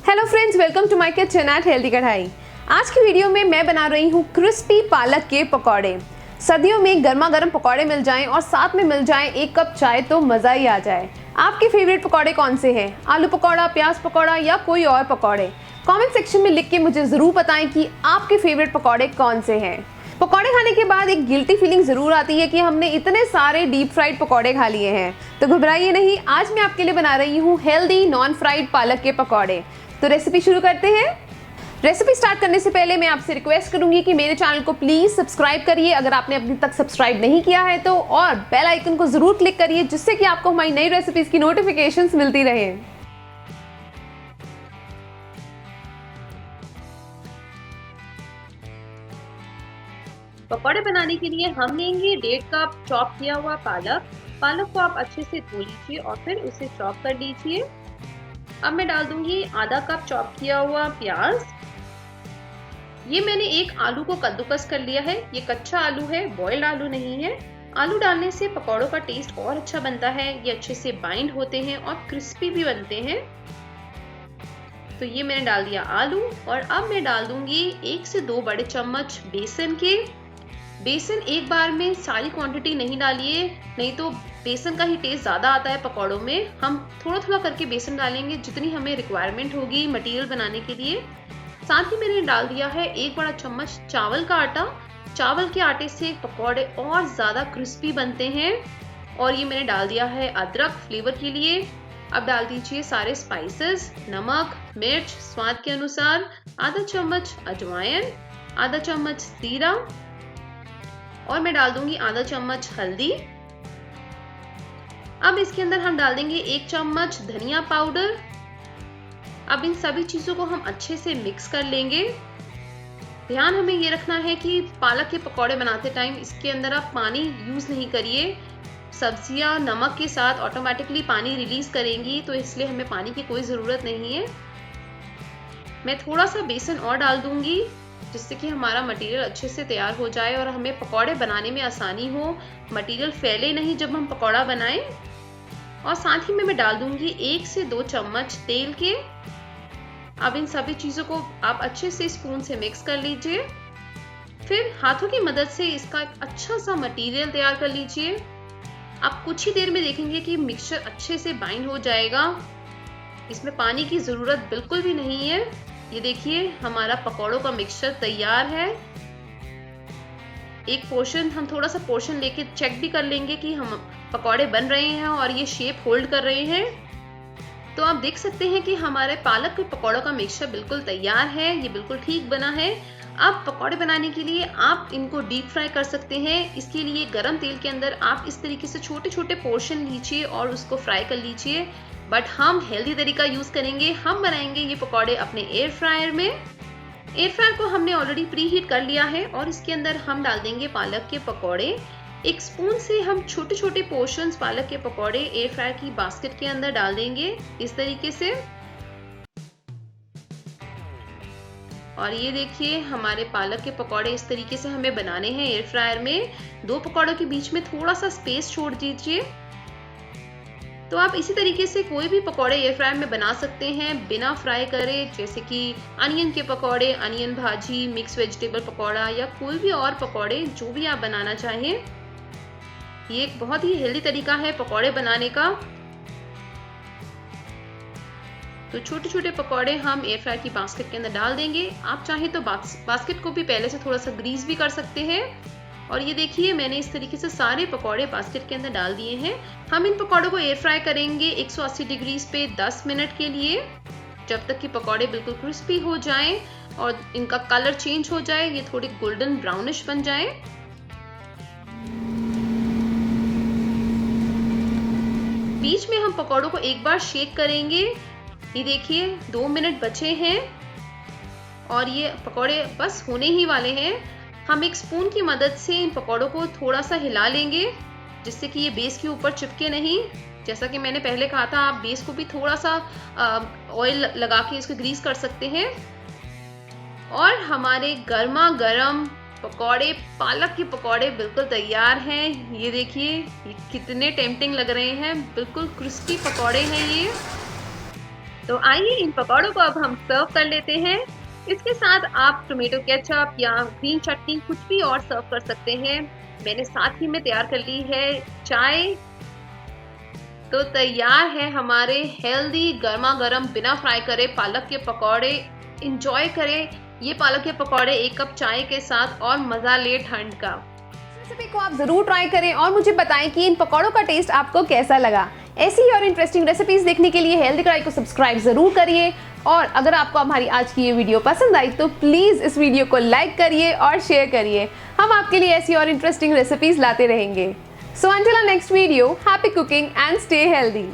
Hello friends, welcome to my kitchen at healthy Kadhai. आज की video में मैं बना रही हूँ क्रिस्पी पालक के पकौड़े। सर्दियों में गर्मा गर्म पकौड़े मिल जाएं और साथ में मिल जाए एक कप चाय तो मज़ा ही आ जाए। आपके फेवरेट पकौड़े कौन से हैं? आलू पकौड़ा, प्याज पकौड़ा या कोई और पकौड़े? कमेंट सेक्शन में लिख के मुझे ज़रूर बताएं कि आपके फेवरेट पकौड़े कौन से हैं। पकौड़े खाने के बाद एक गिल्टी फीलिंग ज़रूर आती है कि हमने इतने सारे डीप फ्राइड पकौड़े खा लिए हैं। तो घबराइए नहीं, आज मैं आपके लिए बना रही हूँ हेल्दी नॉन फ्राइड पालक के पकौड़े। तो रेसिपी शुरू करते हैं। रेसिपी स्टार्ट करने से पहले मैं आपसे रिक्वेस्ट करूंगी कि मेरे चैनल को प्लीज़ सब्सक्राइब करिए अगर आपने अभी तक सब्सक्राइब नहीं किया है तो, और बेल आइकन को ज़रूर क्लिक करिए जिससे कि आपको हमारी नई रेसिपीज़ की नोटिफिकेशंस मिलती रहे। पकौड़े बनाने के लिए हम लेंगे 1.5 कप चॉप किया हुआ पालक को आप अच्छे से धो लीजिए और फिर उसे चॉप कर लीजिए। अब मैं डाल दूंगी आधा कप चॉप किया हुआ प्याज। ये मैंने एक आलू को कद्दूकस कर लिया है। ये कच्चा आलू है, बॉइल्ड आलू नहीं है। आलू डालने से पकौड़ों का टेस्ट और अच्छा बनता है। ये अच्छे से बाइंड होते हैं और क्रिस्पी भी बनते हैं। तो ये मैंने डाल दिया आलू और अब मैं डाल दूंगी 1 से 2 बड़े चम्मच बेसन एक बार में सारी क्वांटिटी नहीं डालिए, नहीं तो बेसन का ही टेस्ट ज़्यादा आता है पकौड़ों में। हम थोड़ा थोड़ा करके बेसन डालेंगे जितनी हमें रिक्वायरमेंट होगी मटेरियल बनाने के लिए। साथ ही मैंने डाल दिया है 1 बड़ा चम्मच चावल का आटा। चावल के आटे से पकौड़े और ज़्यादा क्रिस्पी बनते हैं। और ये मैंने डाल दिया है अदरक फ्लेवर के लिए। अब डाल दीजिए सारे स्पाइसेस, नमक, मिर्च स्वाद के अनुसार, आधा चम्मच अजवाइन, आधा चम्मच जीरा और मैं डाल दूंगी आधा चम्मच हल्दी। अब इसके अंदर हम डाल देंगे 1 चम्मच धनिया पाउडर। अब इन सभी चीजों को हम अच्छे से मिक्स कर लेंगे। ध्यान हमें ये रखना है कि पालक के पकौड़े बनाते टाइम इसके अंदर आप पानी यूज नहीं करिए। सब्जियां नमक के साथ ऑटोमेटिकली पानी रिलीज करेंगी, तो इसलिए हमें पानी की कोई ज़रूरत नहीं है। मैं थोड़ा सा बेसन और डाल दूंगी जिससे कि हमारा मटेरियल अच्छे से तैयार हो जाए और हमें पकौड़े बनाने में आसानी हो, मटेरियल फैले नहीं जब हम पकौड़ा बनाएं। और साथ ही में मैं डाल दूंगी 1 से 2 चम्मच तेल के। अब इन सभी चीज़ों को आप अच्छे से स्पून से मिक्स कर लीजिए। फिर हाथों की मदद से इसका एक अच्छा सा मटेरियल तैयार कर लीजिए। आप कुछ ही देर में देखेंगे कि मिक्सचर अच्छे से बाइंड हो जाएगा। इसमें पानी की ज़रूरत बिल्कुल भी नहीं है। ये देखिए हमारा पकौड़ों का मिक्सचर तैयार है। एक पोर्शन हम थोड़ा सा पोर्शन लेके चेक भी कर लेंगे कि हम पकौड़े बन रहे हैं और ये शेप होल्ड कर रहे हैं। तो आप देख सकते हैं कि हमारे पालक के पकौड़ों का मिक्सचर बिल्कुल तैयार है, ये बिल्कुल ठीक बना है। अब पकौड़े बनाने के लिए आप इनको डीप फ्राई कर सकते हैं। इसके लिए गरम तेल के अंदर आप इस तरीके से छोटे छोटे पोर्शन लीजिए और उसको फ्राई कर लीजिए। बट हम हेल्दी तरीका यूज करेंगे। हम बनाएंगे ये पकौड़े अपने एयर फ्रायर में। एयर फ्रायर को हमने ऑलरेडी प्री हीट कर लिया है और इसके अंदर हम डाल देंगे पालक के पकौड़े। एक स्पून से हम छोटे छोटे पोर्शंस पालक के पकौड़े एयर फ्रायर की बास्केट के अंदर डाल देंगे इस तरीके से। और ये देखिए हमारे पालक के पकौड़े इस तरीके से हमें बनाने हैं एयर फ्रायर में। 2 पकौड़ों के बीच में थोड़ा सा स्पेस छोड़ दीजिए। तो आप इसी तरीके से कोई भी पकौड़े एयर फ्रायर में बना सकते हैं बिना फ्राई करे, जैसे कि अनियन के पकौड़े, अनियन भाजी, मिक्स वेजिटेबल पकौड़ा या कोई भी और पकौड़े जो भी आप बनाना चाहें। ये एक बहुत ही हेल्दी तरीका है पकौड़े बनाने का। तो छोटे छोटे पकौड़े हम एयर फ्रायर की बास्केट के अंदर डाल देंगे। आप चाहें तो बास्केट को भी पहले से थोड़ा सा ग्रीस भी कर सकते हैं। और ये देखिए मैंने इस तरीके से सारे पकौड़े बास्केट के अंदर डाल दिए हैं। हम इन पकौड़ों को एयर फ्राई करेंगे 180 डिग्रीज पे 10 मिनट के लिए, जब तक कि पकौड़े बिल्कुल क्रिस्पी हो जाएं और इनका कलर चेंज हो जाए, ये थोड़ी गोल्डन ब्राउनिश बन जाए। बीच में हम पकौड़ों को एक बार शेक करेंगे। ये देखिए 2 मिनट बचे हैं और ये पकौड़े बस होने ही वाले हैं। हम एक स्पून की मदद से इन पकौड़ों को थोड़ा सा हिला लेंगे जिससे कि ये बेस के ऊपर चिपके नहीं। जैसा कि मैंने पहले कहा था, आप बेस को भी थोड़ा सा ऑयल लगा के इसको ग्रीस कर सकते हैं। और हमारे गर्मा गर्म पकौड़े, पालक के पकौड़े बिल्कुल तैयार हैं। ये देखिए ये कितने टेम्पटिंग लग रहे हैं, बिल्कुल क्रिस्पी पकौड़े हैं ये। तो आइए इन पकौड़ों को अब हम सर्व कर लेते हैं। इसके साथ आप टोमेटो केचप या ग्रीन चटनी कुछ भी और सर्व कर सकते हैं। मैंने साथ ही में तैयार कर ली है चाय। तो तैयार है हमारे हेल्दी गर्मा गर्म बिना फ्राई करे पालक के पकौड़े। इंजॉय करें ये पालक के पकौड़े एक कप चाय के साथ और मज़ा ले ठंड का। रेसिपी को आप ज़रूर ट्राई करें और मुझे बताएं कि इन पकौड़ों का टेस्ट आपको कैसा लगा। ऐसी ही और इंटरेस्टिंग रेसिपीज देखने के लिए हेल्दी कढ़ाई को सब्सक्राइब ज़रूर करिए और अगर आपको हमारी आज की ये वीडियो पसंद आई तो प्लीज़ इस वीडियो को लाइक करिए और शेयर करिए। हम आपके लिए ऐसी और इंटरेस्टिंग रेसिपीज लाते रहेंगे। So until our next video, happy cooking and stay healthy.